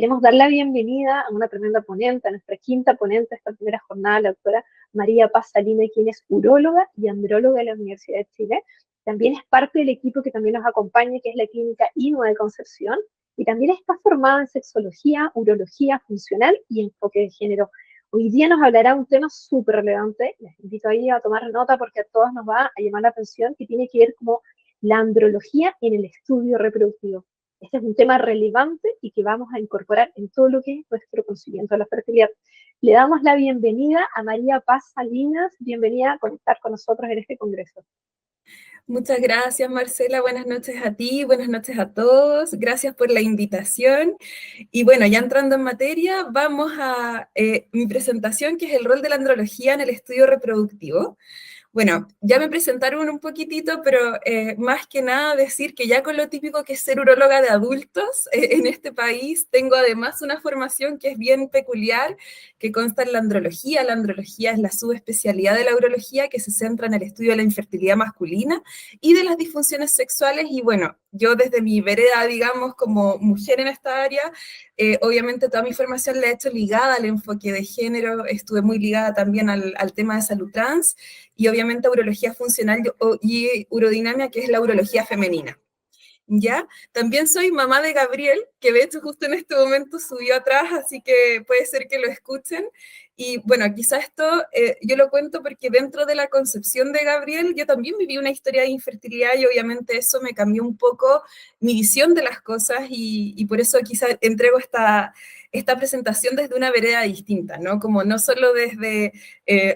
queremos dar la bienvenida a una tremenda ponente, a nuestra quinta ponente de esta primera jornada, la doctora María Paz Salinas, quien es uróloga y andróloga de la Universidad de Chile. También es parte del equipo que también nos acompaña, que es la Clínica INUA de Concepción, y también está formada en sexología, urología funcional y enfoque de género. Hoy día nos hablará un tema súper relevante, les invito ahí a tomar nota porque a todos nos va a llamar la atención, que tiene que ver como la andrología en el estudio reproductivo. Este es un tema relevante y que vamos a incorporar en todo lo que es nuestro conocimiento de la fertilidad. Le damos la bienvenida a María Paz Salinas, bienvenida a conectar con nosotros en este congreso. Muchas gracias, Marcela. Buenas noches a ti, buenas noches a todos. Gracias por la invitación. Y bueno, ya entrando en materia, vamos a mi presentación, que es el rol de la andrología en el estudio reproductivo. Bueno, ya me presentaron un poquitito, pero más que nada decir que ya con lo típico que es ser uróloga de adultos en este país, tengo además una formación que es bien peculiar, que consta en la andrología. La andrología es la subespecialidad de la urología que se centra en el estudio de la infertilidad masculina y de las disfunciones sexuales. Y bueno, yo desde mi vereda, digamos, como mujer en esta área, obviamente toda mi formación la he hecho ligada al enfoque de género, estuve muy ligada también al tema de salud trans, y obviamente urología funcional y urodinamia, que es la urología femenina. ¿Ya? También soy mamá de Gabriel, que de hecho justo en este momento subió atrás, así que puede ser que lo escuchen. Y bueno, quizá esto yo lo cuento porque dentro de la concepción de Gabriel yo también viví una historia de infertilidad y obviamente eso me cambió un poco mi visión de las cosas y por eso quizá entrego esta presentación desde una vereda distinta, ¿no? Como no solo desde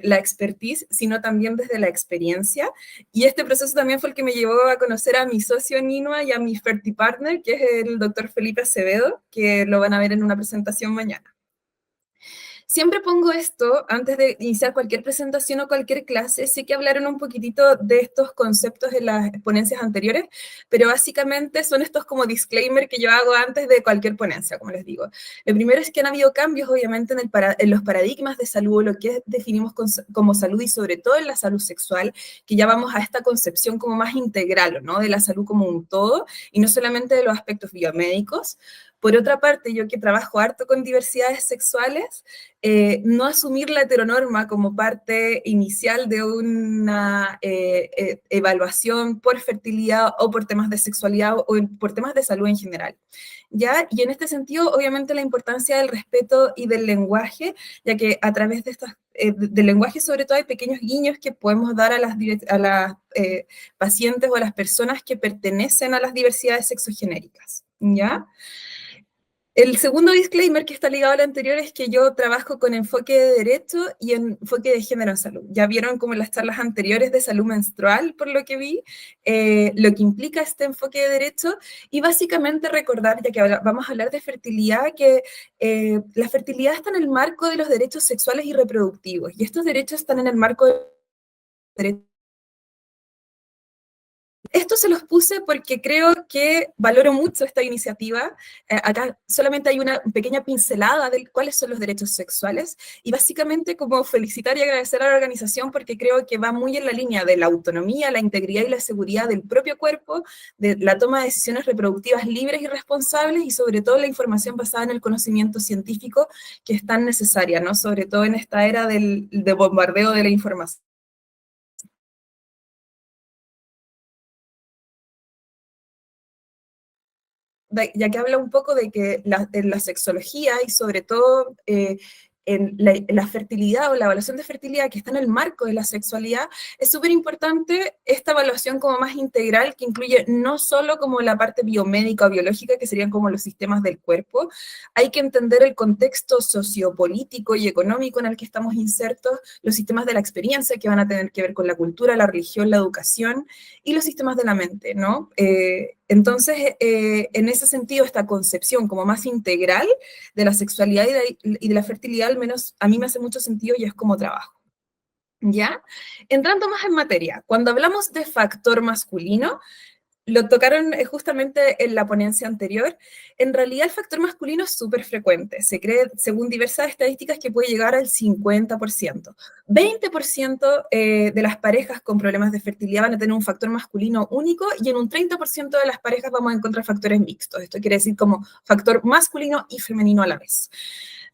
la expertise, sino también desde la experiencia. Y este proceso también fue el que me llevó a conocer a mi socio en INUA y a mi Fertipartner, que es el doctor Felipe Acevedo, que lo van a ver en una presentación mañana. Siempre pongo esto antes de iniciar cualquier presentación o cualquier clase. Sé que hablaron un poquitito de estos conceptos en las ponencias anteriores, pero básicamente son estos como disclaimer que yo hago antes de cualquier ponencia, como les digo. Lo primero es que han habido cambios, obviamente, en los paradigmas de salud, lo que definimos como salud y sobre todo en la salud sexual, que ya vamos a esta concepción como más integral, ¿no? De la salud como un todo y no solamente de los aspectos biomédicos. Por otra parte, yo que trabajo harto con diversidades sexuales, no asumir la heteronorma como parte inicial de una evaluación por fertilidad o por temas de sexualidad o por temas de salud en general. ¿Ya? Y en este sentido, obviamente, la importancia del respeto y del lenguaje, ya que a través de del lenguaje sobre todo hay pequeños guiños que podemos dar a las pacientes o a las personas que pertenecen a las diversidades sexogenéricas. ¿Ya? El segundo disclaimer que está ligado al anterior es que yo trabajo con enfoque de derecho y enfoque de género en salud. Ya vieron como en las charlas anteriores de salud menstrual, por lo que vi, lo que implica este enfoque de derecho y básicamente recordar, ya que vamos a hablar de fertilidad, que la fertilidad está en el marco de los derechos sexuales y reproductivos y estos derechos están en el marco de derechos. Esto se los puse porque creo que valoro mucho esta iniciativa. Acá solamente hay una pequeña pincelada de cuáles son los derechos sexuales y básicamente como felicitar y agradecer a la organización porque creo que va muy en la línea de la autonomía, la integridad y la seguridad del propio cuerpo, de la toma de decisiones reproductivas libres y responsables y sobre todo la información basada en el conocimiento científico que es tan necesaria, ¿no? Sobre todo en esta era de bombardeo de la información. Ya que habla un poco de que en la sexología y sobre todo en la fertilidad o la evaluación de fertilidad que está en el marco de la sexualidad, es súper importante esta evaluación como más integral que incluye no solo como la parte biomédica o biológica, que serían como los sistemas del cuerpo, hay que entender el contexto sociopolítico y económico en el que estamos insertos, los sistemas de la experiencia que van a tener que ver con la cultura, la religión, la educación y los sistemas de la mente, ¿no? Entonces, en ese sentido, esta concepción como más integral de la sexualidad y de la fertilidad, al menos a mí me hace mucho sentido y es como trabajo. ¿Ya? Entrando más en materia, cuando hablamos de factor masculino, lo tocaron justamente en la ponencia anterior, en realidad el factor masculino es súper frecuente. Se cree, según diversas estadísticas, que puede llegar al 50%. 20% de las parejas con problemas de fertilidad van a tener un factor masculino único y en un 30% de las parejas vamos a encontrar factores mixtos. Esto quiere decir como factor masculino y femenino a la vez.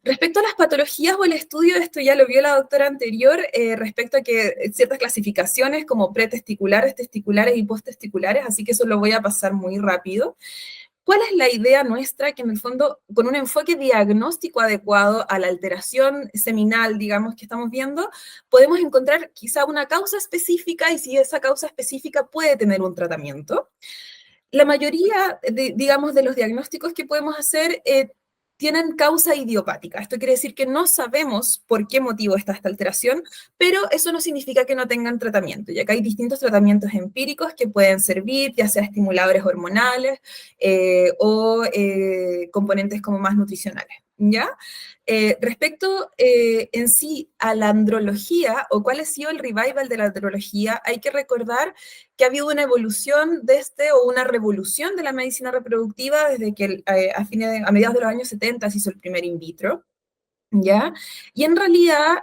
Respecto a las patologías o el estudio, esto ya lo vio la doctora anterior, respecto a que ciertas clasificaciones como pretesticulares, testiculares y posttesticulares, así que eso lo voy a pasar muy rápido. ¿Cuál es la idea nuestra? Que en el fondo, con un enfoque diagnóstico adecuado a la alteración seminal, digamos, que estamos viendo, podemos encontrar quizá una causa específica y si esa causa específica puede tener un tratamiento. La mayoría, digamos, de los diagnósticos que podemos hacer tienen causa idiopática. Esto quiere decir que no sabemos por qué motivo está esta alteración, pero eso no significa que no tengan tratamiento. Y acá hay distintos tratamientos empíricos que pueden servir, ya sea estimuladores hormonales o componentes como más nutricionales, ¿ya? Respecto en sí a la andrología, o cuál ha sido el revival de la andrología, hay que recordar que ha habido una evolución o una revolución de la medicina reproductiva desde que a mediados de los años 70 se hizo el primer in vitro, ¿ya? Y en realidad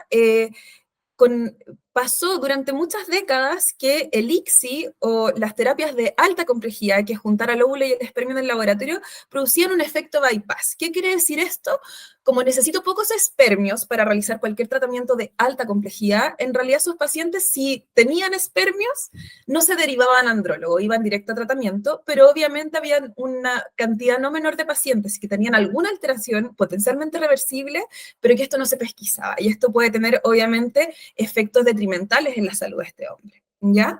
pasó durante muchas décadas que el ICSI o las terapias de alta complejidad, que es juntar al óvulo y el espermio en el laboratorio, producían un efecto bypass. ¿Qué quiere decir esto? Como necesito pocos espermios para realizar cualquier tratamiento de alta complejidad, en realidad esos pacientes, si tenían espermios, no se derivaban a andrólogo, iban directo a tratamiento, pero obviamente había una cantidad no menor de pacientes que tenían alguna alteración potencialmente reversible, pero que esto no se pesquisaba. Y esto puede tener, obviamente, efectos detrimentales en la salud de este hombre, ¿ya?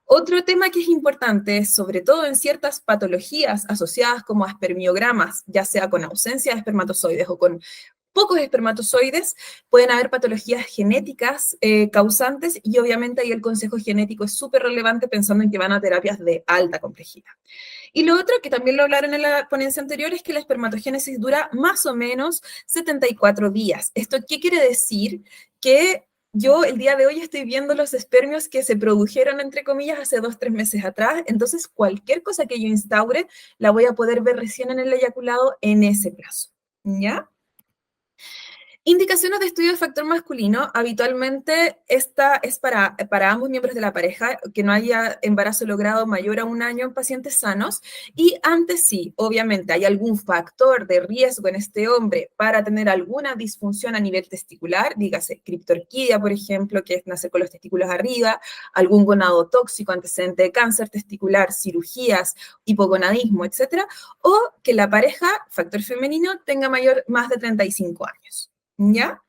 Otro tema que es importante, sobre todo en ciertas patologías asociadas como a espermiogramas, ya sea con ausencia de espermatozoides o con pocos espermatozoides, pueden haber patologías genéticas causantes y obviamente ahí el consejo genético es súper relevante pensando en que van a terapias de alta complejidad. Y lo otro, que también lo hablaron en la ponencia anterior, es que la espermatogénesis dura más o menos 74 días. ¿Esto qué quiere decir? Que yo el día de hoy estoy viendo los espermios que se produjeron, entre comillas, hace 2, 3 meses atrás, entonces cualquier cosa que yo instaure la voy a poder ver recién en el eyaculado en ese plazo, ¿ya? Indicaciones de estudio de factor masculino, habitualmente esta es para ambos miembros de la pareja, que no haya embarazo logrado mayor a 1 año en pacientes sanos, y antes sí, obviamente hay algún factor de riesgo en este hombre para tener alguna disfunción a nivel testicular, dígase criptorquidia, por ejemplo, que es nacer con los testículos arriba, algún gonadotóxico, antecedente de cáncer testicular, cirugías, hipogonadismo, etcétera, o que la pareja, factor femenino, tenga más de 35 años. ¿Ya?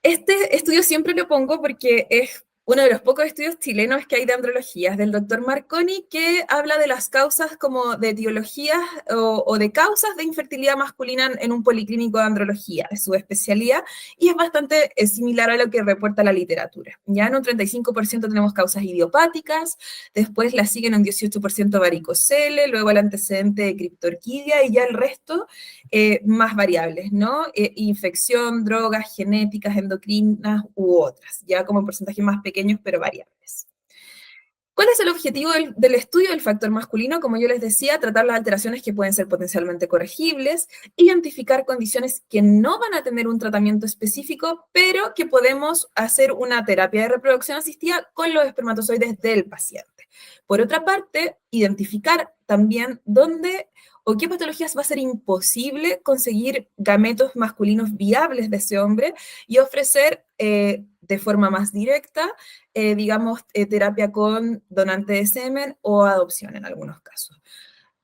Este estudio siempre lo pongo porque es uno de los pocos estudios chilenos que hay de andrologías, del doctor Marconi, que habla de las causas como de etiologías o de causas de infertilidad masculina en un policlínico de andrología, es su especialidad, y es bastante similar a lo que reporta la literatura. Ya en un 35% tenemos causas idiopáticas, después la siguen un 18% varicocele, luego el antecedente de criptorquidia y ya el resto más variables, ¿no? Infección, drogas, genéticas, endocrinas u otras, ya como porcentaje más pequeños pero variables. ¿Cuál es el objetivo del estudio del factor masculino? Como yo les decía, tratar las alteraciones que pueden ser potencialmente corregibles, identificar condiciones que no van a tener un tratamiento específico, pero que podemos hacer una terapia de reproducción asistida con los espermatozoides del paciente. Por otra parte, identificar también dónde o qué patologías va a ser imposible conseguir gametos masculinos viables de ese hombre y ofrecer de forma más directa, digamos, terapia con donante de semen o adopción en algunos casos.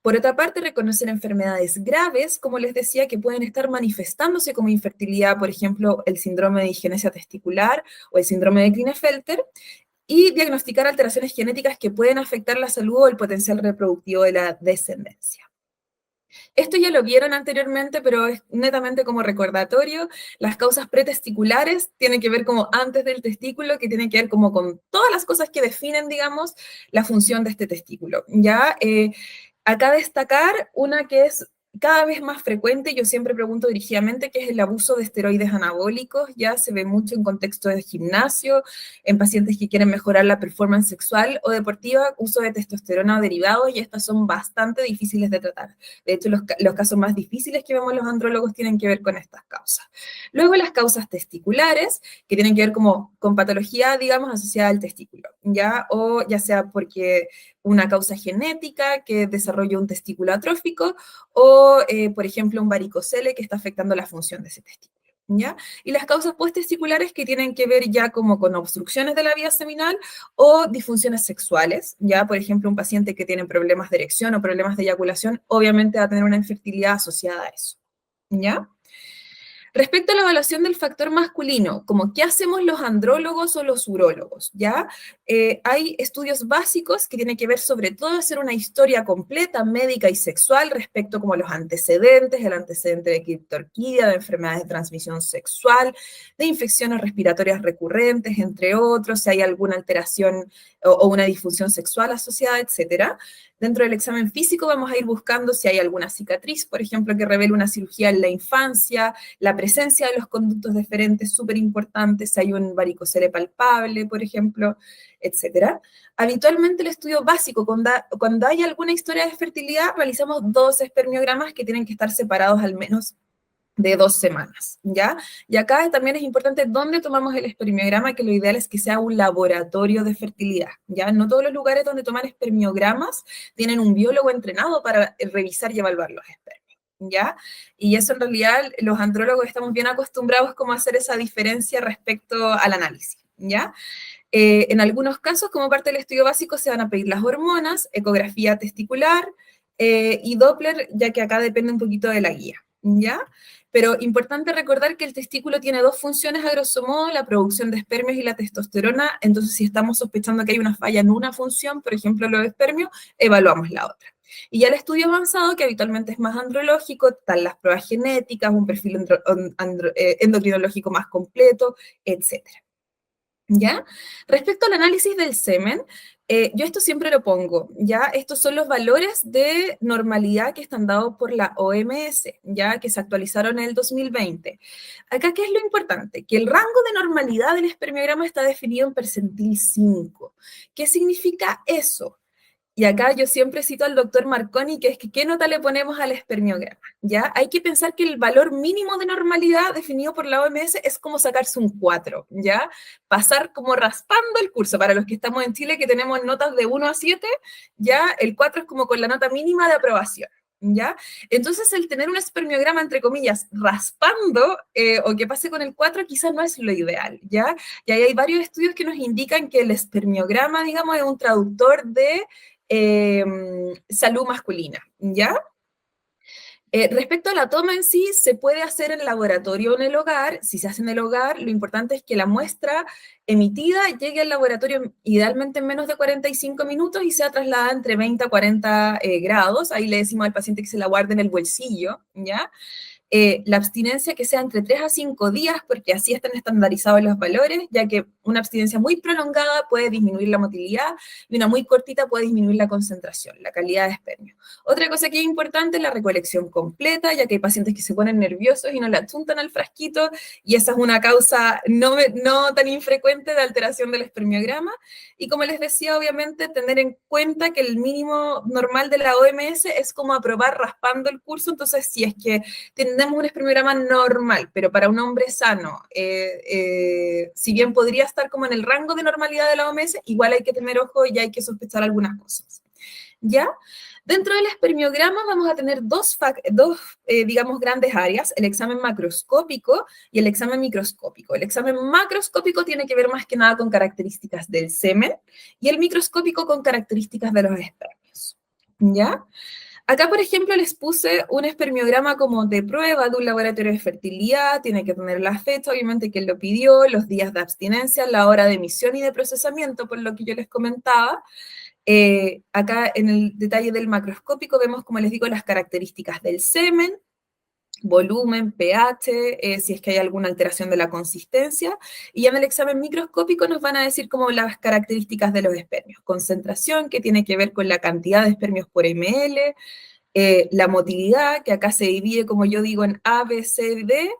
Por otra parte, reconocer enfermedades graves, como les decía, que pueden estar manifestándose como infertilidad, por ejemplo, el síndrome de disgenesia testicular o el síndrome de Klinefelter, y diagnosticar alteraciones genéticas que pueden afectar la salud o el potencial reproductivo de la descendencia. Esto ya lo vieron anteriormente, pero es netamente como recordatorio. Las causas pretesticulares tienen que ver como antes del testículo, que tienen que ver como con todas las cosas que definen, digamos, la función de este testículo. Ya, acá destacar una que es cada vez más frecuente, yo siempre pregunto dirigidamente, que es el abuso de esteroides anabólicos. Ya se ve mucho en contexto de gimnasio, en pacientes que quieren mejorar la performance sexual o deportiva, uso de testosterona o derivados, y estas son bastante difíciles de tratar. De hecho, los casos más difíciles que vemos los andrólogos tienen que ver con estas causas. Luego las causas testiculares, que tienen que ver como con patología, digamos, asociada al testículo, ¿ya? O ya sea porque una causa genética que desarrolla un testículo atrófico, o, por ejemplo, un varicocele que está afectando la función de ese testículo, ¿ya? Y las causas posttesticulares que tienen que ver ya como con obstrucciones de la vía seminal o disfunciones sexuales, ¿ya? Por ejemplo, un paciente que tiene problemas de erección o problemas de eyaculación, obviamente va a tener una infertilidad asociada a eso, ¿ya? Respecto a la evaluación del factor masculino, como qué hacemos los andrólogos o los urólogos, ¿ya? Hay estudios básicos que tienen que ver sobre todo hacer una historia completa, médica y sexual, respecto como a los antecedentes, el antecedente de criptorquidia, de enfermedades de transmisión sexual, de infecciones respiratorias recurrentes, entre otros, si hay alguna alteración o una disfunción sexual asociada, etcétera. Dentro del examen físico vamos a ir buscando si hay alguna cicatriz, por ejemplo, que revele una cirugía en la infancia, la presencia de los conductos deferentes, súper importante, si hay un varicocele palpable, por ejemplo, etcétera. Habitualmente el estudio básico, cuando hay alguna historia de fertilidad, realizamos 2 espermiogramas que tienen que estar separados al menos de 2 semanas, ¿ya? Y acá también es importante dónde tomamos el espermiograma, que lo ideal es que sea un laboratorio de fertilidad, ¿ya? No todos los lugares donde toman espermiogramas tienen un biólogo entrenado para revisar y evaluar los espermios, ¿ya? Y eso en realidad los andrólogos estamos bien acostumbrados como a hacer esa diferencia respecto al análisis, ¿ya? En algunos casos, como parte del estudio básico, se van a pedir las hormonas, ecografía testicular y Doppler, ya que acá depende un poquito de la guía, ¿ya? Pero importante recordar que el testículo tiene 2 funciones a grosso modo, la producción de espermios y la testosterona. Entonces, si estamos sospechando que hay una falla en una función, por ejemplo, los espermios, evaluamos la otra. Y ya el estudio avanzado, que habitualmente es más andrológico, están las pruebas genéticas, un perfil endocrinológico más completo, etcétera. ¿Ya? Respecto al análisis del semen, yo esto siempre lo pongo, ¿ya? Estos son los valores de normalidad que están dados por la OMS, ¿ya? Que se actualizaron en el 2020. Acá, ¿qué es lo importante? Que el rango de normalidad del espermiograma está definido en percentil 5. ¿Qué significa eso? Y acá yo siempre cito al doctor Marconi, que es que qué nota le ponemos al espermiograma, ¿ya? Hay que pensar que el valor mínimo de normalidad definido por la OMS es como sacarse un 4, ¿ya? Pasar como raspando el curso. Para los que estamos en Chile, que tenemos notas de 1 a 7, ¿ya? El 4 es como con la nota mínima de aprobación, ¿ya? Entonces, el tener un espermiograma, entre comillas, raspando, o que pase con el 4, quizás no es lo ideal, ¿ya? Y ahí hay varios estudios que nos indican que el espermiograma, digamos, es un traductor de salud masculina, ¿ya? Respecto a la toma en sí, se puede hacer en el laboratorio o en el hogar. Si se hace en el hogar, lo importante es que la muestra emitida llegue al laboratorio idealmente en menos de 45 minutos y sea trasladada entre 20 a 40 grados. Ahí le decimos al paciente que se la guarde en el bolsillo, ¿ya? La abstinencia que sea entre 3 a 5 días, porque así están estandarizados los valores, ya que una abstinencia muy prolongada puede disminuir la motilidad y una muy cortita puede disminuir la concentración, la calidad de espermio. Otra cosa que es importante es la recolección completa, ya que hay pacientes que se ponen nerviosos y no le achuntan al frasquito, y esa es una causa no tan infrecuente de alteración del espermiograma. Y como les decía, obviamente, tener en cuenta que el mínimo normal de la OMS es como aprobar raspando el curso. Entonces, si es que tenemos un espermiograma normal, pero para un hombre sano, si bien podría estar como en el rango de normalidad de la OMS, igual hay que tener ojo y hay que sospechar algunas cosas, ¿ya? Dentro del espermiograma vamos a tener dos digamos, grandes áreas, el examen macroscópico y el examen microscópico. El examen macroscópico tiene que ver más que nada con características del semen y el microscópico con características de los espermios, ¿ya? Acá, por ejemplo, les puse un espermiograma como de prueba de un laboratorio de fertilidad, tiene que tener la fecha, obviamente, que él lo pidió, los días de abstinencia, la hora de emisión y de procesamiento, por lo que yo les comentaba. Acá en el detalle del macroscópico vemos, como les digo, las características del semen, volumen, pH, si es que hay alguna alteración de la consistencia, y ya en el examen microscópico nos van a decir como las características de los espermios, concentración, que tiene que ver con la cantidad de espermios por ml, La motilidad, que acá se divide, como yo digo, en A, B, C, D.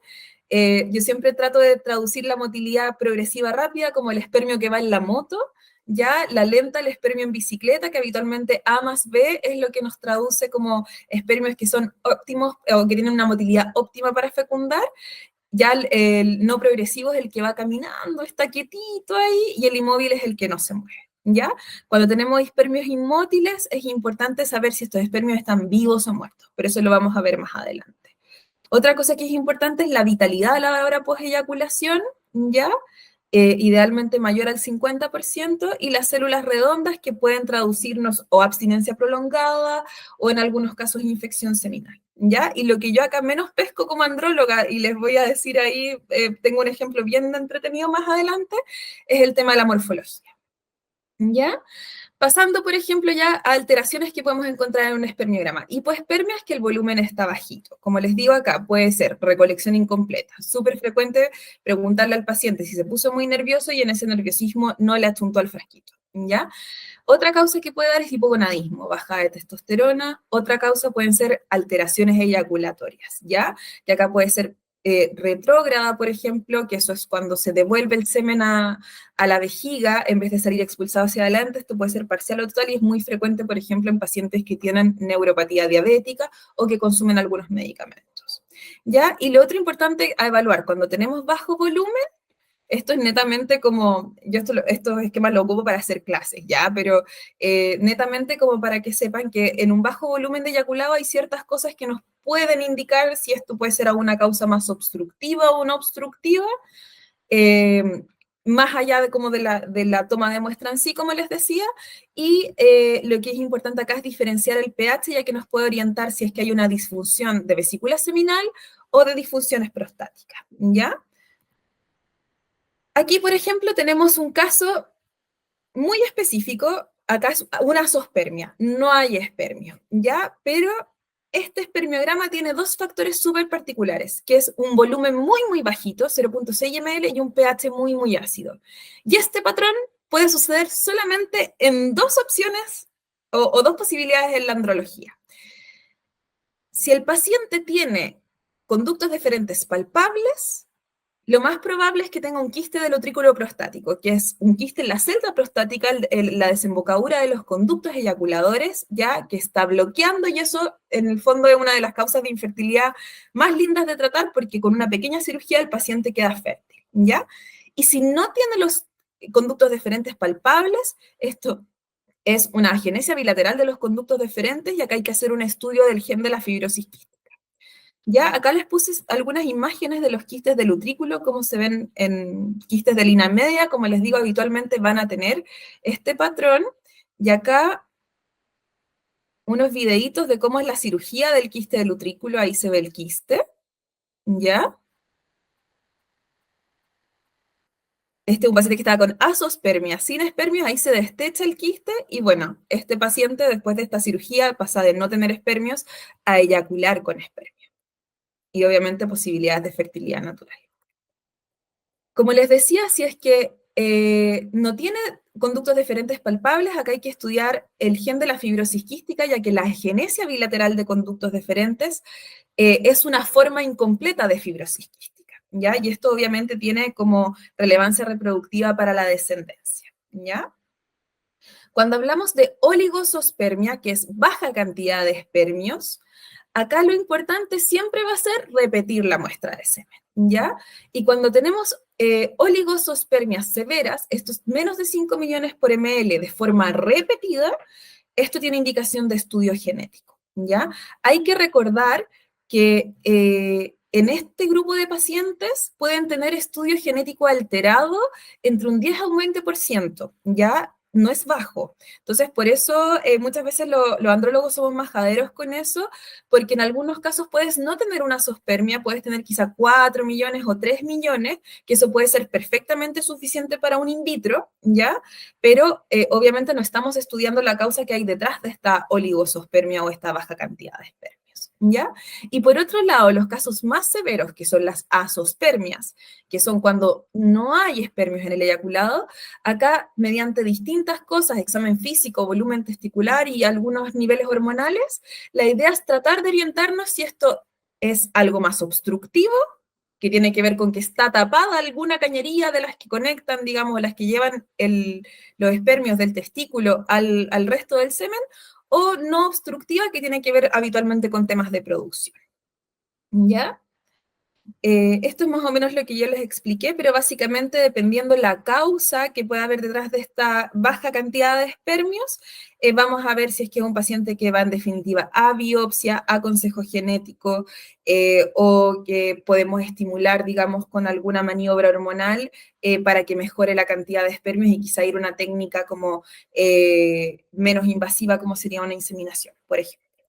Yo siempre trato de traducir la motilidad progresiva rápida como el espermio que va en la moto, ya la lenta, el espermio en bicicleta, que habitualmente A más B es lo que nos traduce como espermios que son óptimos o que tienen una motilidad óptima para fecundar. Ya el no progresivo es el que va caminando, está quietito ahí, y el inmóvil es el que no se mueve. ¿Ya? Cuando tenemos espermios inmóviles, es importante saber si estos espermios están vivos o muertos, pero eso lo vamos a ver más adelante. Otra cosa que es importante es la vitalidad a la hora post-eyaculación, ¿ya? Idealmente mayor al 50%, y las células redondas que pueden traducirnos o abstinencia prolongada o en algunos casos infección seminal, ¿ya? Y lo que yo acá menos pesco como andróloga, y les voy a decir ahí, tengo un ejemplo bien entretenido más adelante, es el tema de la morfología, ¿ya? Pasando, por ejemplo, ya a alteraciones que podemos encontrar en un espermiograma. Hipoespermia es que el volumen está bajito. Como les digo acá, puede ser recolección incompleta. Súper frecuente preguntarle al paciente si se puso muy nervioso y en ese nerviosismo no le achuntó al frasquito, ¿ya? Otra causa que puede dar es hipogonadismo, bajada de testosterona. Otra causa pueden ser alteraciones eyaculatorias, ¿ya? Que acá puede ser retrógrada, por ejemplo, que eso es cuando se devuelve el semen a la vejiga en vez de salir expulsado hacia adelante. Esto puede ser parcial o total y es muy frecuente, por ejemplo, en pacientes que tienen neuropatía diabética o que consumen algunos medicamentos, ¿ya? Y lo otro importante a evaluar, cuando tenemos bajo volumen, esto es netamente como, yo estos esquemas lo ocupo para hacer clases, ¿ya? Pero netamente como para que sepan que en un bajo volumen de eyaculado hay ciertas cosas que nos pueden indicar si esto puede ser alguna causa más obstructiva o no obstructiva, eh, más allá de, como de la toma de muestra en sí, como les decía, y lo que es importante acá es diferenciar el pH, ya que nos puede orientar si es que hay una disfunción de vesícula seminal o de disfunciones prostáticas, ¿ya? Aquí, por ejemplo, tenemos un caso muy específico. Acá es una zoospermia, no hay espermio, ¿ya? Pero este espermiograma tiene dos factores súper particulares, que es un volumen muy, muy bajito, 0.6 ml, y un pH muy, muy ácido. Y este patrón puede suceder solamente en dos opciones o dos posibilidades en la andrología. Si el paciente tiene conductos deferentes palpables, lo más probable es que tenga un quiste del utrículo prostático, que es un quiste en la celda prostática, la desembocadura de los conductos eyaculadores, ya que está bloqueando, y eso en el fondo es una de las causas de infertilidad más lindas de tratar, porque con una pequeña cirugía el paciente queda fértil, ¿ya? Y si no tiene los conductos deferentes palpables, esto es una agenesia bilateral de los conductos deferentes, y acá hay que hacer un estudio del gen de la fibrosis quística. Ya, acá les puse algunas imágenes de los quistes del utrículo, como se ven en quistes de línea media. Como les digo, habitualmente van a tener este patrón. Y acá unos videitos de cómo es la cirugía del quiste del utrículo. Ahí se ve el quiste, ¿ya? Este es un paciente que estaba con azospermia, sin espermios, ahí se destecha el quiste, y bueno, este paciente después de esta cirugía pasa de no tener espermios a eyacular con espermios. Y obviamente posibilidades de fertilidad natural. Como les decía, si es que no tiene conductos deferentes palpables, acá hay que estudiar el gen de la fibrosis quística, ya que la agenesia bilateral de conductos deferentes es una forma incompleta de fibrosis quística, ¿ya? Y esto obviamente tiene como relevancia reproductiva para la descendencia, ¿ya? Cuando hablamos de oligosospermia, que es baja cantidad de espermios, acá lo importante siempre va a ser repetir la muestra de semen, ¿ya? Y cuando tenemos oligosospermias severas, esto es menos de 5 millones por ml de forma repetida, esto tiene indicación de estudio genético, ¿ya? Hay que recordar que en este grupo de pacientes pueden tener estudio genético alterado entre un 10 a un 20%, ¿ya? No es bajo. Entonces, por eso muchas veces los andrólogos somos majaderos con eso, porque en algunos casos puedes no tener una zoospermia, puedes tener quizá 4 millones o 3 millones, que eso puede ser perfectamente suficiente para un in vitro, ¿ya? Pero obviamente no estamos estudiando la causa que hay detrás de esta oligosospermia o esta baja cantidad de espermios. ¿Ya? Y por otro lado, los casos más severos, que son las azospermias, que son cuando no hay espermios en el eyaculado, acá, mediante distintas cosas, examen físico, volumen testicular y algunos niveles hormonales, la idea es tratar de orientarnos si esto es algo más obstructivo, que tiene que ver con que está tapada alguna cañería de las que conectan, digamos, las que llevan los espermios del testículo al resto del semen, o no obstructiva, que tiene que ver habitualmente con temas de producción. ¿Ya? Esto es más o menos lo que yo les expliqué, pero básicamente dependiendo la causa que pueda haber detrás de esta baja cantidad de espermios, vamos a ver si es que es un paciente que va en definitiva a biopsia, a consejo genético, o que podemos estimular, digamos, con alguna maniobra hormonal para que mejore la cantidad de espermios y quizá ir a una técnica como menos invasiva, como sería una inseminación, por ejemplo.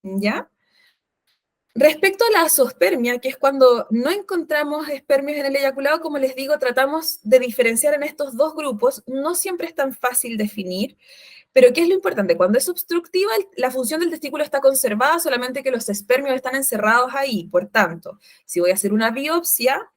¿Ya? Respecto a la azospermia, que es cuando no encontramos espermios en el eyaculado, como les digo, tratamos de diferenciar en estos dos grupos. No siempre es tan fácil definir, pero ¿qué es lo importante? Cuando es obstructiva, la función del testículo está conservada, solamente que los espermios están encerrados ahí. Por tanto, si voy a hacer una biopsia,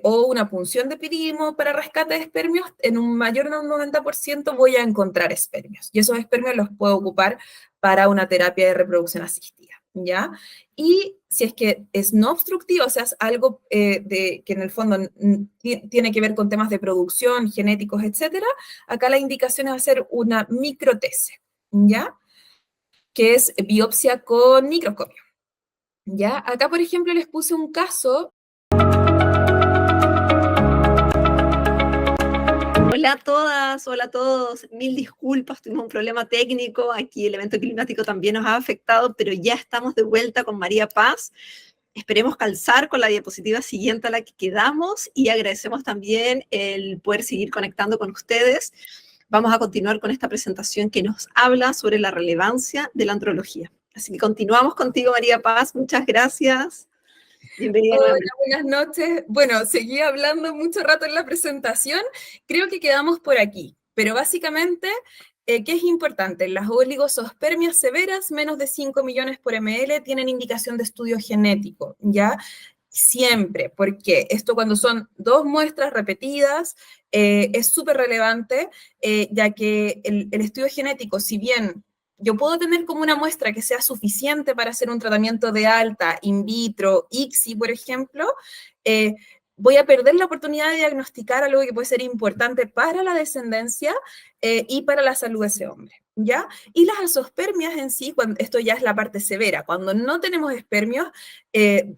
o una punción de pirimo para rescate de espermios, en un mayor de un 90% voy a encontrar espermios. Y esos espermios los puedo ocupar para una terapia de reproducción asistida, ¿ya? Y si es que es no obstructivo, o sea, es algo que en el fondo tiene que ver con temas de producción, genéticos, etcétera, acá la indicación es hacer una microtese, ¿ya? Que es biopsia con microscopio, ¿ya? Acá, por ejemplo, les puse un caso. Hola a todas, hola a todos. Mil disculpas, tuvimos un problema técnico. Aquí el evento climático también nos ha afectado, pero ya estamos de vuelta con María Paz. Esperemos calzar con la diapositiva siguiente a la que quedamos y agradecemos también el poder seguir conectando con ustedes. Vamos a continuar con esta presentación que nos habla sobre la relevancia de la andrología. Así que continuamos contigo, María Paz. Muchas gracias. Bienvenida Hola, nuevamente. buenas noches. Bueno, seguí hablando mucho rato en la presentación. Creo que quedamos por aquí, pero básicamente, ¿qué es importante? Las oligosospermias severas, menos de 5 millones por ml, tienen indicación de estudio genético, ¿ya? Siempre, porque esto cuando son dos muestras repetidas es súper relevante, ya que el estudio genético, si bien yo puedo tener como una muestra que sea suficiente para hacer un tratamiento de alta, in vitro, ICSI, por ejemplo, eh, voy a perder la oportunidad de diagnosticar algo que puede ser importante para la descendencia y para la salud de ese hombre, ¿ya? Y las azospermias en sí, cuando, esto ya es la parte severa, cuando no tenemos espermios,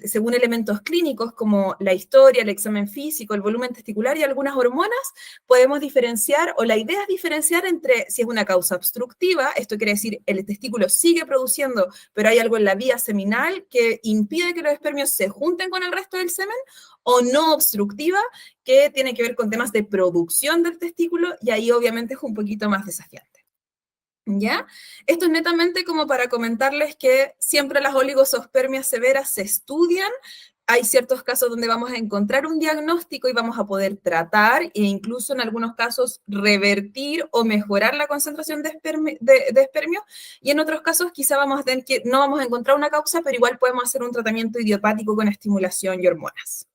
según elementos clínicos como la historia, el examen físico, el volumen testicular y algunas hormonas, podemos diferenciar, o la idea es diferenciar entre si es una causa obstructiva, esto quiere decir el testículo sigue produciendo, pero hay algo en la vía seminal que impide que los espermios se junten con el resto del semen, o no obstructiva, que tiene que ver con temas de producción del testículo, y ahí obviamente es un poquito más desafiante. ¿Ya? Esto es netamente como para comentarles que siempre las oligosospermias severas se estudian. Hay ciertos casos donde vamos a encontrar un diagnóstico y vamos a poder tratar e incluso en algunos casos revertir o mejorar la concentración de espermio, y en otros casos quizá vamos a tener que, no vamos a encontrar una causa, pero igual podemos hacer un tratamiento idiopático con estimulación y hormonas.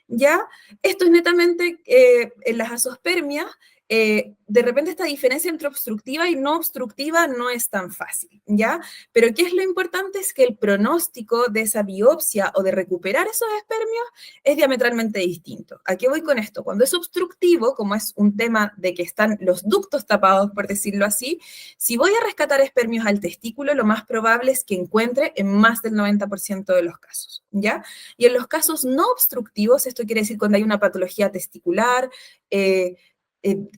¿Ya? Esto es netamente en las azospermias. De repente esta diferencia entre obstructiva y no obstructiva no es tan fácil, ¿ya? Pero ¿qué es lo importante? Es que el pronóstico de esa biopsia o de recuperar esos espermios es diametralmente distinto. ¿A qué voy con esto? Cuando es obstructivo, como es un tema de que están los ductos tapados, por decirlo así, si voy a rescatar espermios al testículo, lo más probable es que encuentre en más del 90% de los casos, ¿ya? Y en los casos no obstructivos, esto quiere decir cuando hay una patología testicular,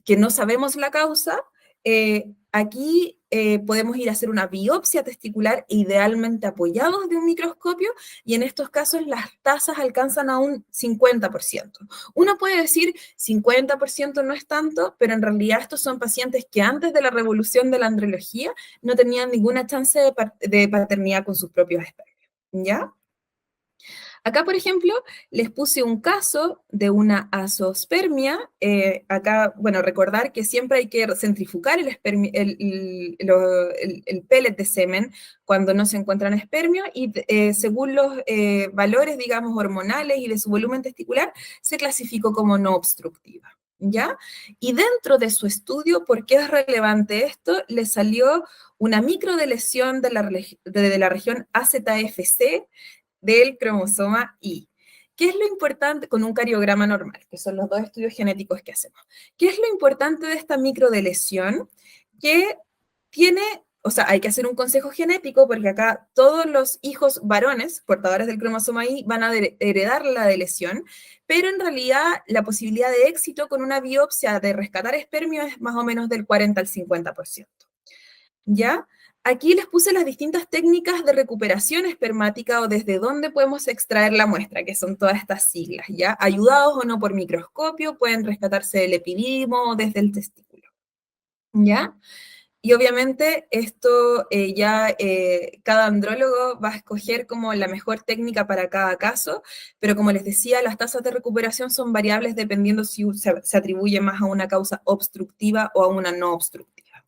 que no sabemos la causa, aquí podemos ir a hacer una biopsia testicular idealmente apoyados de un microscopio, y en estos casos las tasas alcanzan a un 50%. Uno puede decir 50% no es tanto, pero en realidad estos son pacientes que antes de la revolución de la andrología no tenían ninguna chance de paternidad con sus propios espermios, ¿ya? Acá, por ejemplo, les puse un caso de una azoospermia. Acá, bueno, recordar que siempre hay que centrifugar el pellet de semen cuando no se encuentran espermios y según los valores, digamos, hormonales y de su volumen testicular, se clasificó como no obstructiva. ¿Ya? Y dentro de su estudio, ¿por qué es relevante esto? Le salió una microdeleción de la región AZFC del cromosoma Y. ¿Qué es lo importante con un cariograma normal? Que son los dos estudios genéticos que hacemos. ¿Qué es lo importante de esta microdeleción? Que tiene, o sea, hay que hacer un consejo genético porque acá todos los hijos varones portadores del cromosoma Y van a heredar la deleción, pero en realidad la posibilidad de éxito con una biopsia de rescatar espermio es más o menos del 40 al 50%. ¿Ya? Aquí les puse las distintas técnicas de recuperación espermática o desde dónde podemos extraer la muestra, que son todas estas siglas, ¿ya? Ayudados o no por microscopio, pueden rescatarse del epididimo o desde el testículo, ¿ya? Y obviamente esto cada andrólogo va a escoger como la mejor técnica para cada caso, pero como les decía, las tasas de recuperación son variables dependiendo si se atribuye más a una causa obstructiva o a una no obstructiva,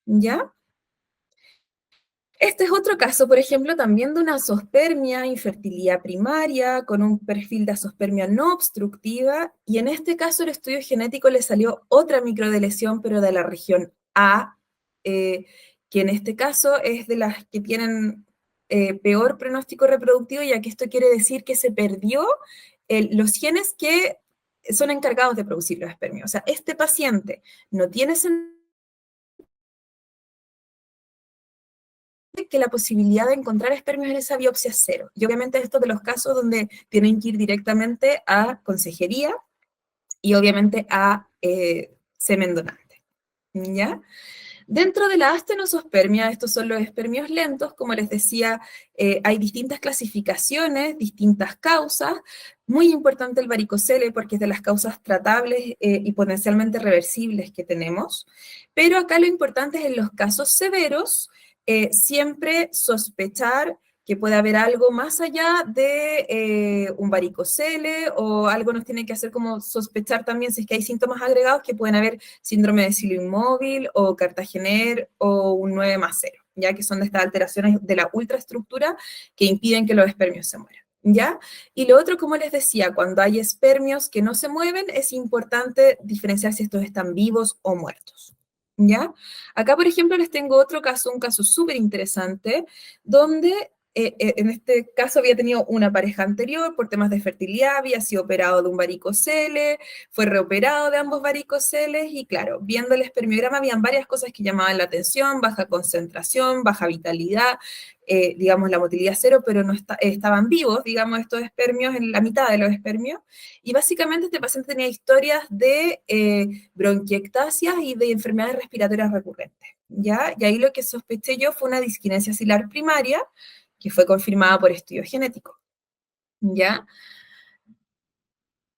¿ya? Este es otro caso, por ejemplo, también de una azoospermia, infertilidad primaria, con un perfil de azoospermia no obstructiva, y en este caso el estudio genético le salió otra microdeleción, pero de la región A, que en este caso es de las que tienen peor pronóstico reproductivo, ya que esto quiere decir que se perdió los genes que son encargados de producir los espermios. O sea, este paciente no tiene que la posibilidad de encontrar espermios en esa biopsia es cero. Y obviamente esto de los casos donde tienen que ir directamente a consejería y obviamente a semen donante, ¿ya? Dentro de la astenosospermia, estos son los espermios lentos, como les decía, hay distintas clasificaciones, distintas causas, muy importante el varicocele porque es de las causas tratables y potencialmente reversibles que tenemos, pero acá lo importante es en los casos severos, siempre sospechar que puede haber algo más allá de un varicocele o algo nos tiene que hacer como sospechar también si es que hay síntomas agregados que pueden haber síndrome de cilo inmóvil o Cartagener o un 9+0, ya que son de estas alteraciones de la ultraestructura que impiden que los espermios se mueran, ¿ya? Y lo otro, como les decía, cuando hay espermios que no se mueven, es importante diferenciar si estos están vivos o muertos, ¿ya? Acá, por ejemplo, les tengo otro caso, un caso súper interesante, donde en este caso había tenido una pareja anterior por temas de fertilidad, había sido operado de un varicocele, fue reoperado de ambos varicoceles y claro, viendo el espermiograma habían varias cosas que llamaban la atención, baja concentración, baja vitalidad, digamos la motilidad cero, pero no estaban vivos, digamos, estos espermios, en la mitad de los espermios, y básicamente este paciente tenía historias de bronquiectasias y de enfermedades respiratorias recurrentes, ¿ya? Y ahí lo que sospeché yo fue una disquinesia axilar primaria, que fue confirmada por estudio genético, ¿ya?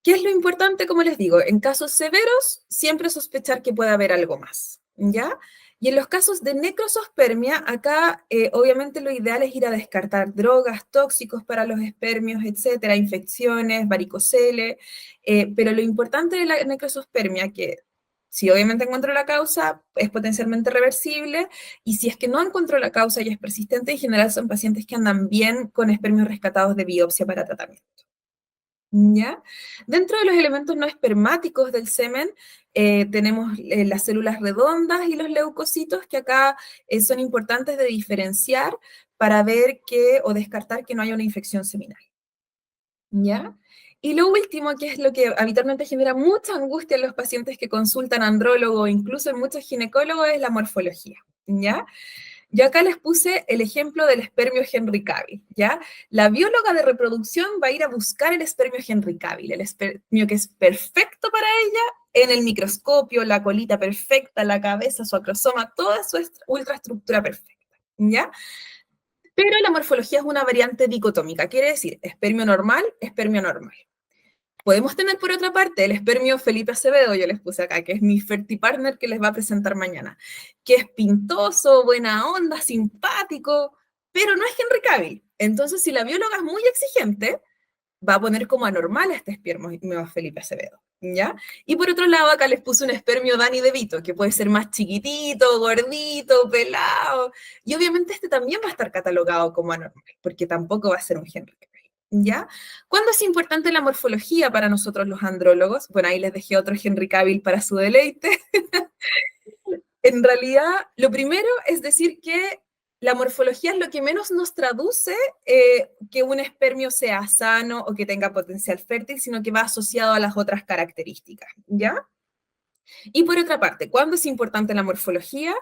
¿Qué es lo importante? Como les digo, en casos severos, siempre sospechar que puede haber algo más, ¿ya? Y en los casos de necrosospermia, acá obviamente lo ideal es ir a descartar drogas, tóxicos para los espermios, etcétera, infecciones, varicocele, pero lo importante de la necrosospermia, que si obviamente encuentro la causa, es potencialmente reversible, y si es que no encuentro la causa y es persistente, en general son pacientes que andan bien con espermios rescatados de biopsia para tratamiento. ¿Ya? Dentro de los elementos no espermáticos del semen tenemos las células redondas y los leucocitos que acá son importantes de diferenciar para ver o descartar que no haya una infección seminal. ¿Ya? Y lo último, que es lo que habitualmente genera mucha angustia en los pacientes que consultan andrólogo, incluso en muchos ginecólogos, es la morfología, ¿ya? Yo acá les puse el ejemplo del espermio Henry Cavill, ¿ya? La bióloga de reproducción va a ir a buscar el espermio Henry Cavill, el espermio que es perfecto para ella, en el microscopio, la colita perfecta, la cabeza, su acrosoma, toda su ultraestructura perfecta, ¿ya? Pero la morfología es una variante dicotómica, quiere decir espermio normal, espermio normal. Podemos tener, por otra parte, el espermio Felipe Acevedo, yo les puse acá, que es mi fertipartner que les va a presentar mañana, que es pintoso, buena onda, simpático, pero no es Henry Cavill. Entonces, si la bióloga es muy exigente, va a poner como anormal a este espermio Felipe Acevedo, ¿ya? Y por otro lado, acá les puse un espermio Danny DeVito, que puede ser más chiquitito, gordito, pelado, y obviamente este también va a estar catalogado como anormal, porque tampoco va a ser un Henry Cavill, ¿ya? ¿Cuándo es importante la morfología para nosotros los andrólogos? Bueno, ahí les dejé otro Henry Cavill para su deleite. En realidad, lo primero es decir que la morfología es lo que menos nos traduce que un espermio sea sano o que tenga potencial fértil, sino que va asociado a las otras características, ¿ya? Y por otra parte, ¿cuándo es importante la morfología?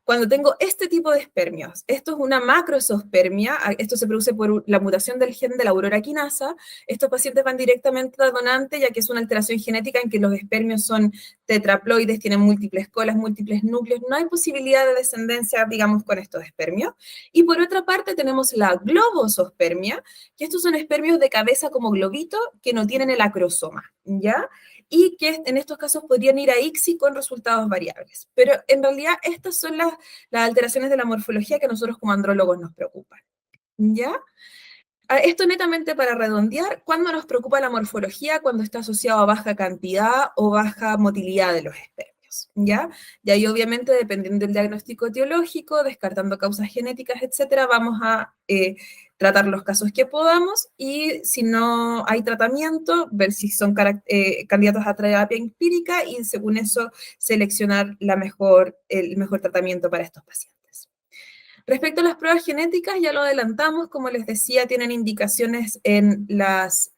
Cuando tengo este tipo de espermios. Esto es una macrozoospermia, esto se produce por la mutación del gen de la aurora quinasa. Estos pacientes van directamente al donante, ya que es una alteración genética en que los espermios son tetraploides, tienen múltiples colas, múltiples núcleos, no hay posibilidad de descendencia, digamos, con estos espermios. Y por otra parte tenemos la globozoospermia, que estos son espermios de cabeza como globito que no tienen el acrosoma, ¿ya? Y que en estos casos podrían ir a ICSI con resultados variables. Pero en realidad estas son las alteraciones de la morfología que a nosotros como andrólogos nos preocupan, ¿ya? Esto netamente para redondear, ¿cuándo nos preocupa la morfología? Cuando está asociado a baja cantidad o baja motilidad de los espermios, ¿ya? Y ahí obviamente, dependiendo del diagnóstico etiológico, descartando causas genéticas, etcétera, vamos a tratar los casos que podamos y si no hay tratamiento, ver si son candidatos a terapia empírica y según eso seleccionar el mejor tratamiento para estos pacientes. Respecto a las pruebas genéticas, ya lo adelantamos, como les decía, tienen indicaciones en las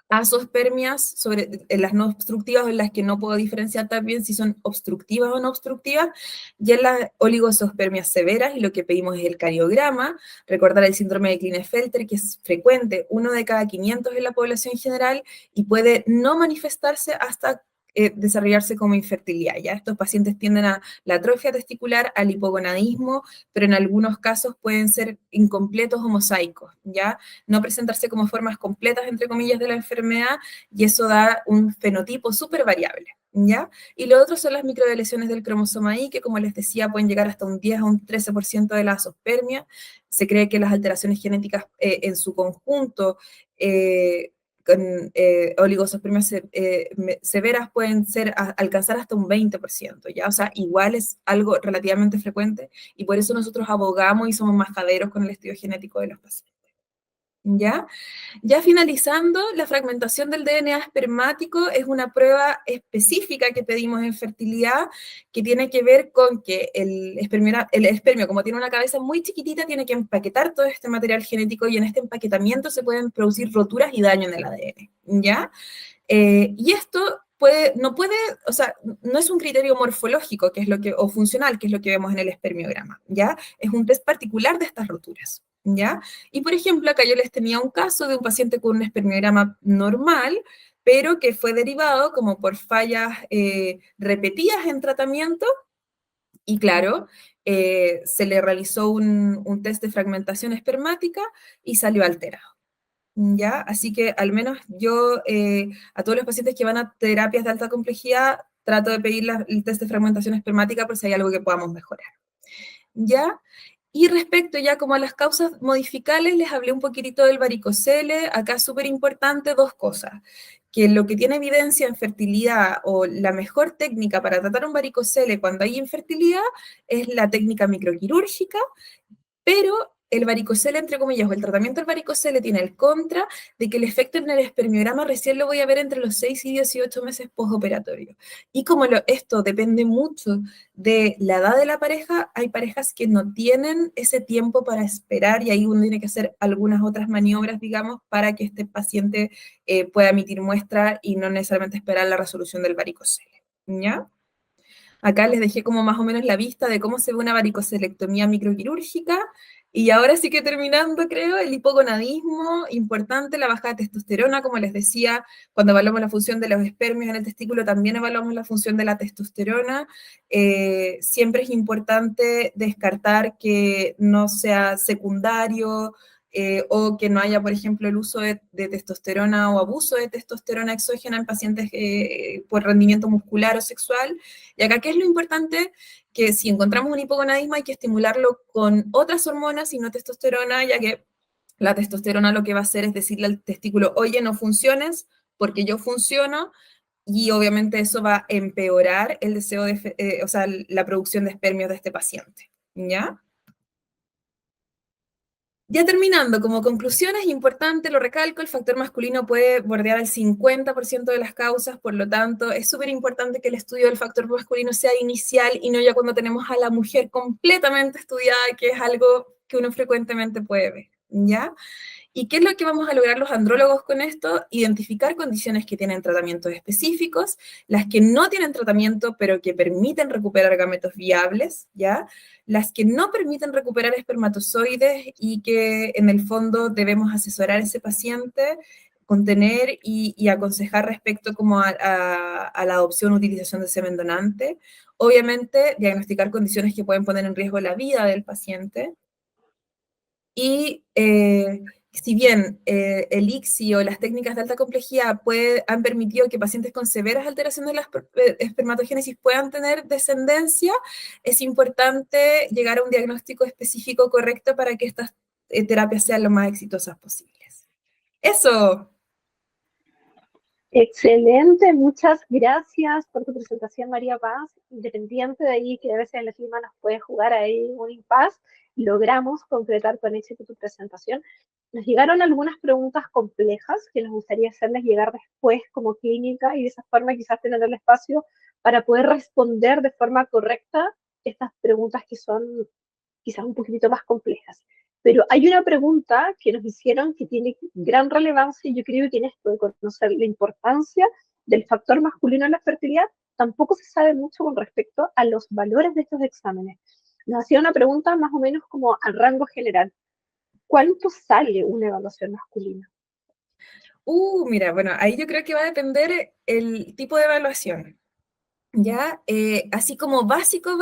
azospermias, en las no obstructivas, en las que no puedo diferenciar también si son obstructivas o no obstructivas, y en las oligosospermias severas, y lo que pedimos es el cariograma, recordar el síndrome de Klinefelter, que es frecuente, 1 de cada 500 en la población general, y puede no manifestarse hasta desarrollarse como infertilidad. Ya estos pacientes tienden a la atrofia testicular, al hipogonadismo, pero en algunos casos pueden ser incompletos o mosaicos, ya no presentarse como formas completas, entre comillas, de la enfermedad, y eso da un fenotipo súper variable, ¿ya? Y lo otro son las microdeleciones del cromosoma Y, que como les decía, pueden llegar hasta un 10 a un 13% de la azospermia. Se cree que las alteraciones genéticas en su conjunto con oligosospermias severas pueden alcanzar hasta un 20%, ¿ya? O sea, igual es algo relativamente frecuente y por eso nosotros abogamos y somos majaderos con el estudio genético de los pacientes, ¿ya? Ya finalizando, la fragmentación del DNA espermático es una prueba específica que pedimos en fertilidad que tiene que ver con que el espermio, como tiene una cabeza muy chiquitita, tiene que empaquetar todo este material genético y en este empaquetamiento se pueden producir roturas y daño en el ADN, ¿ya? Y esto o sea, no es un criterio morfológico, o funcional, que es lo que vemos en el espermiograma, ¿ya? Es un test particular de estas roturas, ¿ya? Y por ejemplo, acá yo les tenía un caso de un paciente con un espermiograma normal, pero que fue derivado como por fallas repetidas en tratamiento, y claro, se le realizó un test de fragmentación espermática y salió alterado. ¿Ya? Así que al menos yo a todos los pacientes que van a terapias de alta complejidad trato de pedir el test de fragmentación espermática por si hay algo que podamos mejorar. ¿Ya? Y respecto ya como a las causas modificables, les hablé un poquitito del varicocele. Acá es súper importante dos cosas, que lo que tiene evidencia en fertilidad o la mejor técnica para tratar un varicocele cuando hay infertilidad es la técnica microquirúrgica, pero el varicocele, entre comillas, o el tratamiento del varicocele tiene el contra de que el efecto en el espermiograma recién lo voy a ver entre los 6 y 18 meses postoperatorio. Y como esto depende mucho de la edad de la pareja, hay parejas que no tienen ese tiempo para esperar y ahí uno tiene que hacer algunas otras maniobras, digamos, para que este paciente pueda emitir muestra y no necesariamente esperar la resolución del varicocele, ¿ya? Acá les dejé como más o menos la vista de cómo se ve una varicocelectomía microquirúrgica. Y ahora sí que terminando, creo, el hipogonadismo, importante, la baja de testosterona, como les decía, cuando evaluamos la función de los espermios en el testículo, también evaluamos la función de la testosterona. Siempre es importante descartar que no sea secundario o que no haya, por ejemplo, el uso de testosterona o abuso de testosterona exógena en pacientes por rendimiento muscular o sexual. Y acá, ¿qué es lo importante? Que si encontramos un hipogonadismo hay que estimularlo con otras hormonas y no testosterona, ya que la testosterona lo que va a hacer es decirle al testículo, oye, no funciones porque yo funciono, y obviamente eso va a empeorar el deseo de, o sea, la producción de espermios de este paciente, ¿ya? Ya terminando, como conclusión es importante, lo recalco, el factor masculino puede bordear el 50% de las causas, por lo tanto, es súper importante que el estudio del factor masculino sea inicial y no ya cuando tenemos a la mujer completamente estudiada, que es algo que uno frecuentemente puede ver, ¿ya? ¿Y qué es lo que vamos a lograr los andrólogos con esto? Identificar condiciones que tienen tratamientos específicos, las que no tienen tratamiento, pero que permiten recuperar gametos viables, ¿ya? Las que no permiten recuperar espermatozoides y que en el fondo debemos asesorar a ese paciente, contener y aconsejar respecto como a la adopción o utilización de semen donante. Obviamente, diagnosticar condiciones que pueden poner en riesgo la vida del paciente. Y si bien el ICSI o las técnicas de alta complejidad han permitido que pacientes con severas alteraciones de la espermatogénesis puedan tener descendencia, es importante llegar a un diagnóstico específico correcto para que estas terapias sean lo más exitosas posibles. ¡Eso! Excelente, muchas gracias por tu presentación, María Paz. Independiente de ahí que a veces el clima nos puede jugar ahí un impas, logramos concretar con éxito tu presentación. Nos llegaron algunas preguntas complejas que nos gustaría hacerles llegar después como clínica y de esa forma quizás tener el espacio para poder responder de forma correcta estas preguntas que son quizás un poquitito más complejas. Pero hay una pregunta que nos hicieron que tiene gran relevancia y yo creo que en esto de conocer la importancia del factor masculino en la fertilidad, tampoco se sabe mucho con respecto a los valores de estos exámenes. Nos hacía una pregunta más o menos como al rango general. ¿Cuánto sale una evaluación masculina? Mira, bueno, ahí yo creo que va a depender el tipo de evaluación. ¿Ya? Así como básico,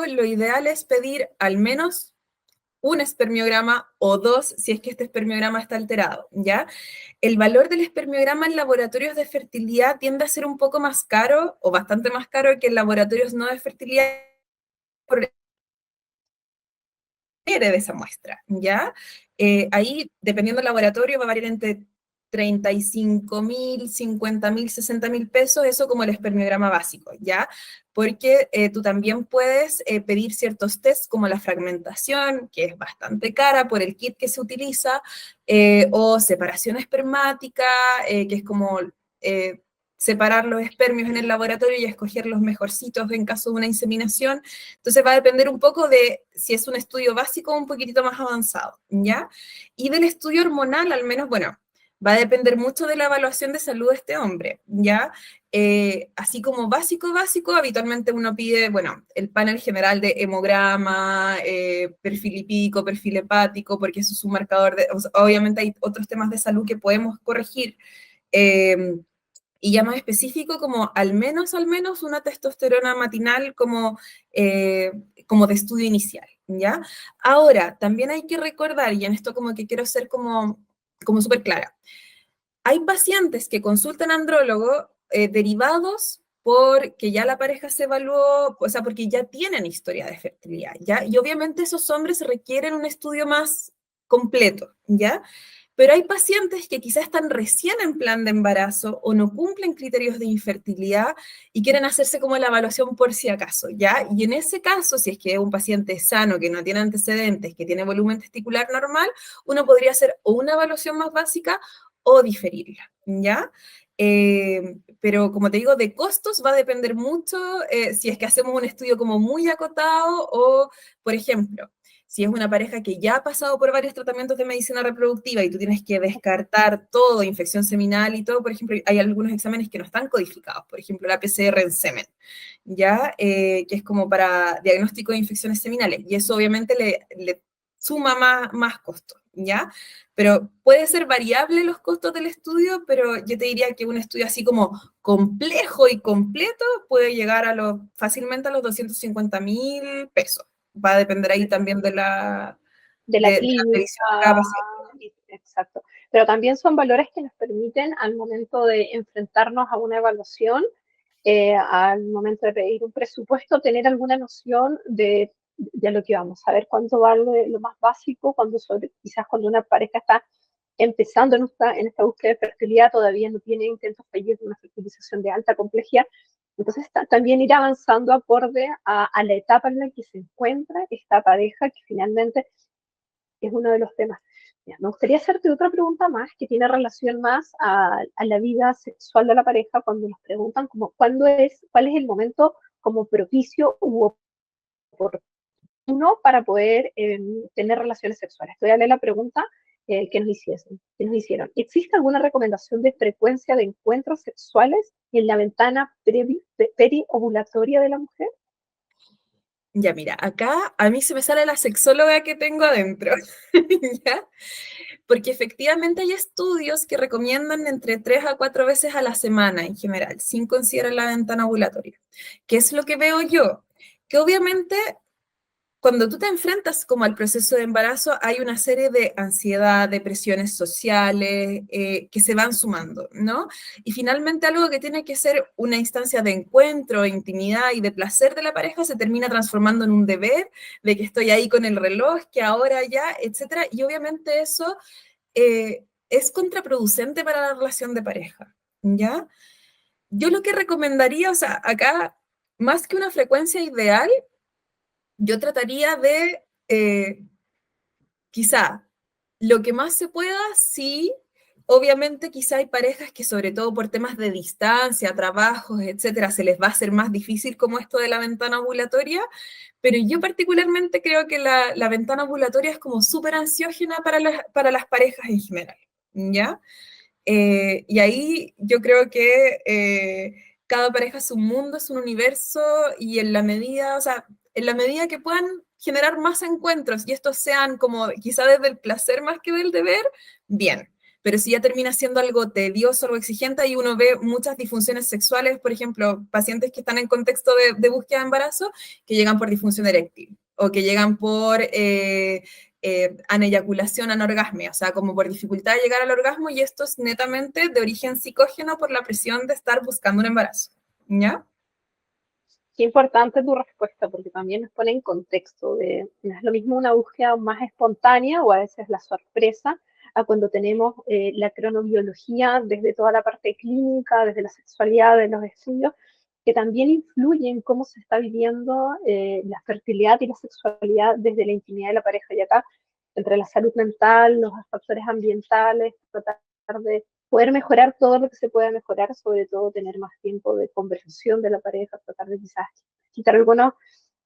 lo ideal es pedir al menos un espermiograma o dos si es que este espermiograma está alterado, ¿ya? El valor del espermiograma en laboratorios de fertilidad tiende a ser un poco más caro o bastante más caro que en laboratorios no de fertilidad por de esa muestra, ¿ya? Ahí, dependiendo del laboratorio, va a variar entre 35.000, 50.000, 60.000 pesos, eso como el espermiograma básico, ¿ya? Porque tú también puedes pedir ciertos tests como la fragmentación, que es bastante cara por el kit que se utiliza, o separación espermática, que es como separar los espermios en el laboratorio y escoger los mejorcitos en caso de una inseminación. Entonces va a depender un poco de si es un estudio básico o un poquitito más avanzado, ¿ya? Y del estudio hormonal, al menos, bueno, va a depender mucho de la evaluación de salud de este hombre, ¿ya? Así como básico, habitualmente uno pide, bueno, el panel general de hemograma, perfil lipídico, perfil hepático, porque eso es un marcador de, o sea, obviamente hay otros temas de salud que podemos corregir, y ya más específico, como al menos una testosterona matinal como de estudio inicial, ¿ya? Ahora, también hay que recordar, y en esto como que quiero ser como súper clara, hay pacientes que consultan andrólogo derivados porque ya la pareja se evaluó, o sea, porque ya tienen historia de fertilidad, ¿ya? Y obviamente esos hombres requieren un estudio más completo, ¿ya? Pero hay pacientes que quizás están recién en plan de embarazo o no cumplen criterios de infertilidad y quieren hacerse como la evaluación por si acaso, ¿ya? Y en ese caso, si es que es un paciente sano, que no tiene antecedentes, que tiene volumen testicular normal, uno podría hacer o una evaluación más básica o diferirla, ¿ya? Pero como te digo, de costos va a depender mucho si es que hacemos un estudio como muy acotado o, por ejemplo, si es una pareja que ya ha pasado por varios tratamientos de medicina reproductiva y tú tienes que descartar todo, infección seminal y todo, por ejemplo, hay algunos exámenes que no están codificados, por ejemplo, la PCR en semen, ¿ya? Que es como para diagnóstico de infecciones seminales, y eso obviamente le suma más costo, ¿ya? Pero puede ser variable los costos del estudio, pero yo te diría que un estudio así como complejo y completo puede llegar fácilmente a los 250.000 pesos. Va a depender ahí también de la De la clínica, revisión de cada paciente. exacto. Pero también son valores que nos permiten al momento de enfrentarnos a una evaluación, al momento de pedir un presupuesto, tener alguna noción de lo que vamos, saber cuánto vale lo más básico, quizás cuando una pareja está empezando en esta búsqueda de fertilidad, todavía no tiene intentos fallidos de una fertilización de alta complejidad. Entonces, también ir avanzando acorde a la etapa en la que se encuentra esta pareja, que finalmente es uno de los temas. Me gustaría hacerte otra pregunta más que tiene relación más a la vida sexual de la pareja, cuando nos preguntan como cuál es el momento como propicio u oportuno para poder tener relaciones sexuales. Estoy a leer la pregunta que nos hicieron. ¿Existe alguna recomendación de frecuencia de encuentros sexuales en la ventana periovulatoria de la mujer? Ya, mira, acá a mí se me sale la sexóloga que tengo adentro, ¿ya? Porque efectivamente hay estudios que recomiendan entre 3 a 4 veces a la semana en general, sin considerar la ventana ovulatoria. ¿Qué es lo que veo yo? Que obviamente cuando tú te enfrentas como al proceso de embarazo, hay una serie de ansiedad, de presiones sociales que se van sumando, ¿no? Y finalmente algo que tiene que ser una instancia de encuentro, intimidad y de placer de la pareja se termina transformando en un deber, de que estoy ahí con el reloj, que ahora ya, etcétera. Y obviamente eso es contraproducente para la relación de pareja, ¿ya? Yo lo que recomendaría, o sea, acá, más que una frecuencia ideal, yo trataría de, quizá, lo que más se pueda, sí, obviamente quizá hay parejas que sobre todo por temas de distancia, trabajos, etcétera, se les va a hacer más difícil como esto de la ventana ovulatoria, pero yo particularmente creo que la ventana ovulatoria es como súper ansiógena para las parejas en general, ¿ya? Y ahí yo creo que cada pareja es un mundo, es un universo, y en la medida, o sea, en la medida que puedan generar más encuentros y estos sean como quizá desde el placer más que del deber, bien. Pero si ya termina siendo algo tedioso, algo exigente, y uno ve muchas disfunciones sexuales, por ejemplo, pacientes que están en contexto de búsqueda de embarazo, que llegan por disfunción eréctil o que llegan por aneyaculación, anorgasmia, o sea, como por dificultad de llegar al orgasmo, y esto es netamente de origen psicógeno por la presión de estar buscando un embarazo, ¿ya? Qué importante tu respuesta, porque también nos pone en contexto no es lo mismo una búsqueda más espontánea o a veces la sorpresa, a cuando tenemos la cronobiología desde toda la parte clínica, desde la sexualidad, de los estudios, que también influye en cómo se está viviendo la fertilidad y la sexualidad desde la intimidad de la pareja. Y acá, entre la salud mental, los factores ambientales, tratar de poder mejorar todo lo que se pueda mejorar, sobre todo tener más tiempo de conversación de la pareja, tratar de quizás quitar algunos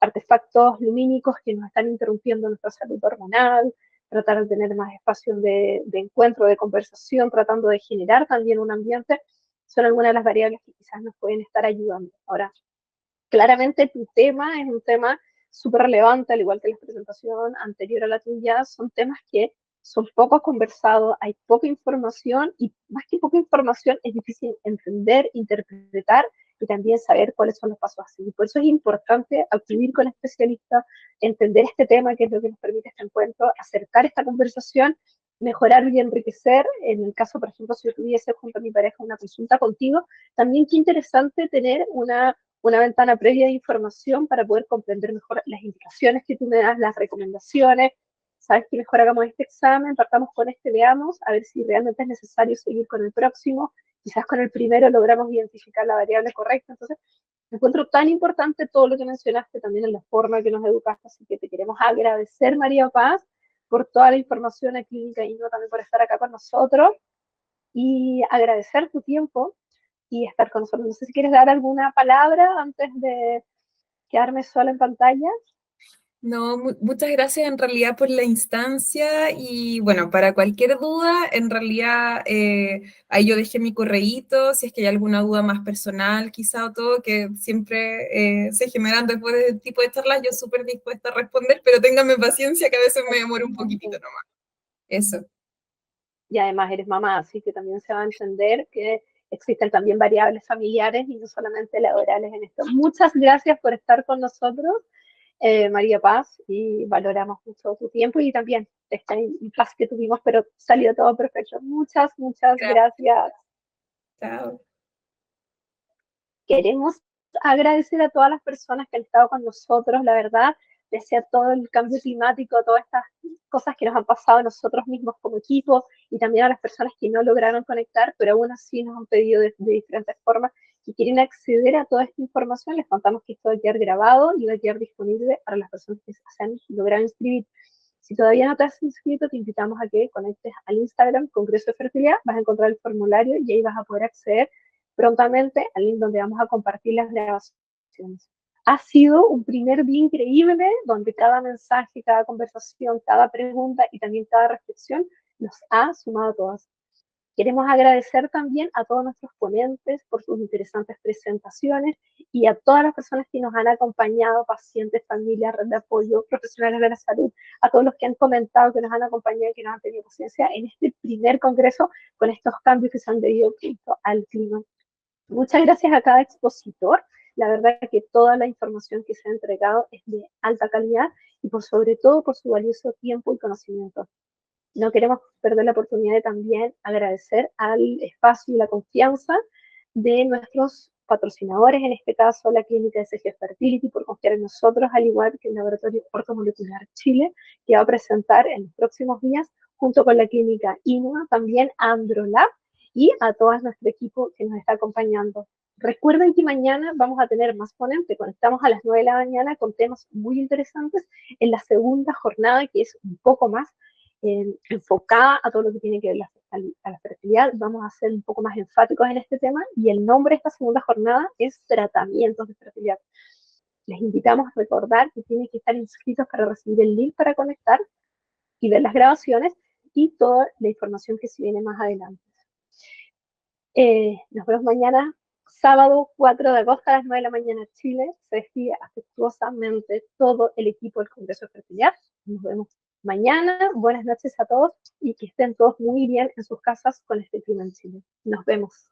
artefactos lumínicos que nos están interrumpiendo nuestra salud hormonal, tratar de tener más espacios de encuentro, de conversación, tratando de generar también un ambiente, son algunas de las variables que quizás nos pueden estar ayudando. Ahora, claramente tu tema es un tema súper relevante, al igual que la presentación anterior a la tuya, son temas que son poco conversados, hay poca información, y más que poca información es difícil entender, interpretar y también saber cuáles son los pasos a seguir. Por eso es importante acudir con especialistas, entender este tema, que es lo que nos permite este encuentro, acercar esta conversación, mejorar y enriquecer. En el caso, por ejemplo, si yo tuviese junto a mi pareja una consulta contigo, también qué interesante tener una ventana previa de información para poder comprender mejor las indicaciones que tú me das, las recomendaciones. Sabes que mejor hagamos este examen, partamos con este, veamos, a ver si realmente es necesario seguir con el próximo. Quizás con el primero logramos identificar la variable correcta. Entonces, encuentro tan importante todo lo que mencionaste también en la forma que nos educaste, así que te queremos agradecer, María Paz, por toda la información aquí clínica y no también por estar acá con nosotros, y agradecer tu tiempo y estar con nosotros. No sé si quieres dar alguna palabra antes de quedarme sola en pantalla. No, muchas gracias en realidad por la instancia, y bueno, para cualquier duda, en realidad ahí yo dejé mi correíto, si es que hay alguna duda más personal quizá o todo, que siempre se generan después de este tipo de charlas, yo súper dispuesta a responder, pero ténganme paciencia que a veces me demoro un poquitito nomás. Eso. Y además eres mamá, así que también se va a entender que existen también variables familiares y no solamente laborales en esto. Muchas gracias por estar con nosotros María Paz, y valoramos mucho tu tiempo y también esta impasse que tuvimos, pero salió todo perfecto. Muchas, muchas gracias. Chao. Queremos agradecer a todas las personas que han estado con nosotros, la verdad, pese a todo el cambio climático, todas estas cosas que nos han pasado a nosotros mismos como equipo y también a las personas que no lograron conectar, pero aún así nos han pedido de diferentes formas y quieren acceder a toda esta información. Les contamos que esto va a quedar grabado y va a quedar disponible para las personas que se han logrado inscribir. Si todavía no te has inscrito, te invitamos a que conectes al Instagram Congreso de Fertilidad, vas a encontrar el formulario y ahí vas a poder acceder prontamente al link donde vamos a compartir las grabaciones. Ha sido un primer día increíble donde cada mensaje, cada conversación, cada pregunta y también cada reflexión nos ha sumado a todas. Queremos agradecer también a todos nuestros ponentes por sus interesantes presentaciones y a todas las personas que nos han acompañado, pacientes, familias, red de apoyo, profesionales de la salud, a todos los que han comentado, que nos han acompañado y que nos han tenido paciencia en este primer congreso con estos cambios que se han debido al clima. Muchas gracias a cada expositor. La verdad es que toda la información que se ha entregado es de alta calidad y por sobre todo por su valioso tiempo y conocimiento. No queremos perder la oportunidad de también agradecer al espacio y la confianza de nuestros patrocinadores, en este caso la clínica de SG Fertility, por confiar en nosotros, al igual que el Laboratorio Ortomolecular Chile, que va a presentar en los próximos días, junto con la clínica INUA, también Androlab, y a todo nuestro equipo que nos está acompañando. Recuerden que mañana vamos a tener más ponentes, conectamos a las 9 de la mañana con temas muy interesantes en la segunda jornada, que es un poco más enfocada a todo lo que tiene que ver a la fertilidad. Vamos a ser un poco más enfáticos en este tema y el nombre de esta segunda jornada es Tratamientos de Fertilidad. Les invitamos a recordar que tienen que estar inscritos para recibir el link para conectar y ver las grabaciones y toda la información que se viene más adelante. Nos vemos mañana, sábado 4 de agosto a las 9 de la mañana, Chile. Se despide afectuosamente todo el equipo del Congreso de Fertilidad. Nos vemos mañana. Buenas noches a todos y que estén todos muy bien en sus casas con este clima en Chile. Nos vemos.